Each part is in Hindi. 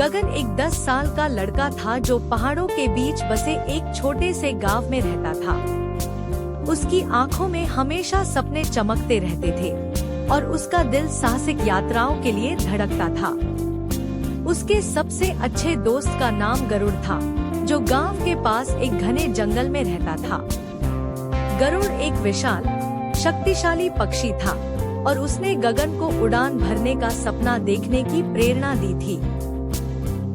गगन एक 10 साल का लड़का था जो पहाड़ों के बीच बसे एक छोटे से गांव में रहता था। उसकी आंखों में हमेशा सपने चमकते रहते थे और उसका दिल साहसिक यात्राओं के लिए धड़कता था। उसके सबसे अच्छे दोस्त का नाम गरुड़ था, जो गांव के पास एक घने जंगल में रहता था। गरुड़ एक विशाल, शक्तिशाली पक्षी था और उसने गगन को उड़ान भरने का सपना देखने की प्रेरणा दी थी।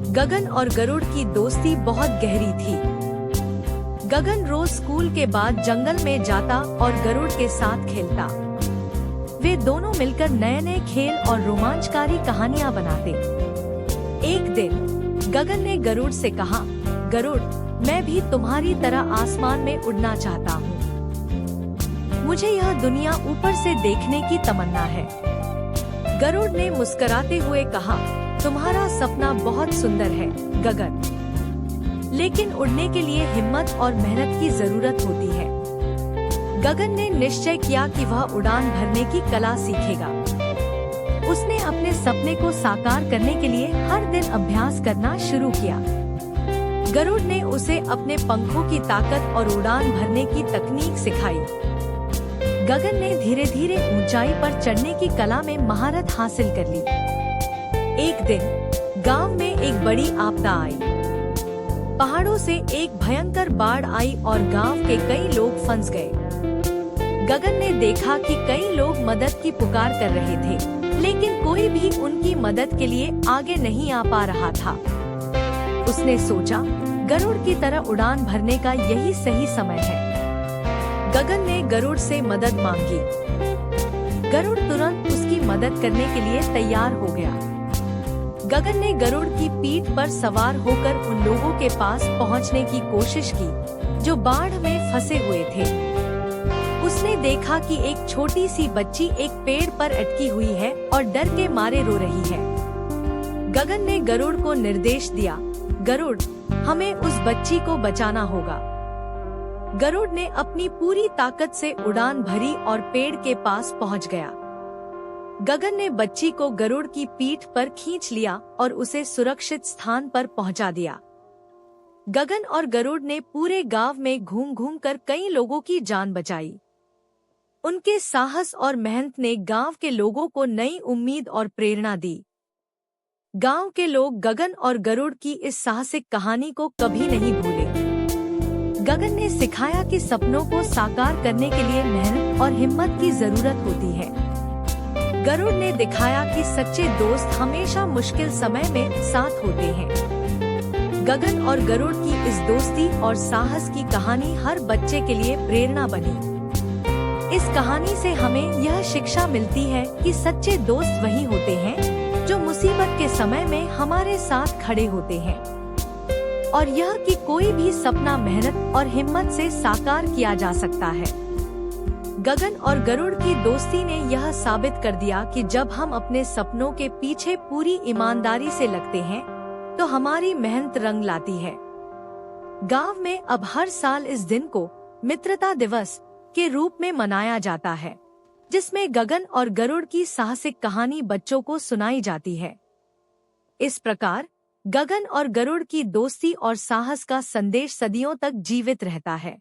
गगन और गरुड़ की दोस्ती बहुत गहरी थी। गगन रोज स्कूल के बाद जंगल में जाता और गरुड़ के साथ खेलता। वे दोनों मिलकर नए नए खेल और रोमांचकारी कहानियां बनाते। एक दिन गगन ने गरुड़ से कहा, गरुड़, मैं भी तुम्हारी तरह आसमान में उड़ना चाहता हूँ। मुझे यह दुनिया ऊपर से देखने की तमन्ना है। गरुड़ ने मुस्कुराते हुए कहा, तुम्हारा सपना बहुत सुंदर है गगन, लेकिन उड़ने के लिए हिम्मत और मेहनत की जरूरत होती है। गगन ने निश्चय किया कि वह उड़ान भरने की कला सीखेगा। उसने अपने सपने को साकार करने के लिए हर दिन अभ्यास करना शुरू किया। गरुड़ ने उसे अपने पंखों की ताकत और उड़ान भरने की तकनीक सिखाई। गगन ने धीरे धीरे ऊंचाई पर चढ़ने की कला में महारत हासिल कर ली। एक दिन गांव में एक बड़ी आपदा आई। पहाड़ों से एक भयंकर बाढ़ आई और गांव के कई लोग फंस गए। गगन ने देखा कि कई लोग मदद की पुकार कर रहे थे, लेकिन कोई भी उनकी मदद के लिए आगे नहीं आ पा रहा था। उसने सोचा, गरुड़ की तरह उड़ान भरने का यही सही समय है। गगन ने गरुड़ से मदद मांगी। गरुड़ तुरंत उसकी मदद करने के लिए तैयार हो गया। गगन ने गरुड़ की पीठ पर सवार होकर उन लोगों के पास पहुंचने की कोशिश की, जो बाढ़ में फंसे हुए थे। उसने देखा कि एक छोटी सी बच्ची एक पेड़ पर अटकी हुई है और डर के मारे रो रही है। गगन ने गरुड़ को निर्देश दिया, गरुड़, हमें उस बच्ची को बचाना होगा। गरुड़ ने अपनी पूरी ताकत से उड़ान भरी और पेड़ के पास पहुंच गया। गगन ने बच्ची को गरुड़ की पीठ पर खींच लिया और उसे सुरक्षित स्थान पर पहुंचा दिया। गगन और गरुड़ ने पूरे गांव में घूम घूम कर कई लोगों की जान बचाई। उनके साहस और मेहनत ने गांव के लोगों को नई उम्मीद और प्रेरणा दी। गांव के लोग गगन और गरुड़ की इस साहसिक कहानी को कभी नहीं भूले। गगन ने सिखाया कि सपनों को साकार करने के लिए मेहनत और हिम्मत की जरूरत होती है। गरुड़ ने दिखाया कि सच्चे दोस्त हमेशा मुश्किल समय में साथ होते हैं। गगन और गरुड़ की इस दोस्ती और साहस की कहानी हर बच्चे के लिए प्रेरणा बनी। इस कहानी से हमें यह शिक्षा मिलती है कि सच्चे दोस्त वही होते हैं जो मुसीबत के समय में हमारे साथ खड़े होते हैं, और यह कि कोई भी सपना मेहनत और हिम्मत से साकार किया जा सकता है। गगन और गरुड़ की दोस्ती ने यह साबित कर दिया कि जब हम अपने सपनों के पीछे पूरी ईमानदारी से लगते हैं, तो हमारी मेहनत रंग लाती है। गांव में अब हर साल इस दिन को मित्रता दिवस के रूप में मनाया जाता है, जिसमें गगन और गरुड़ की साहसिक कहानी बच्चों को सुनाई जाती है। इस प्रकार गगन और गरुड़ की दोस्ती और साहस का संदेश सदियों तक जीवित रहता है।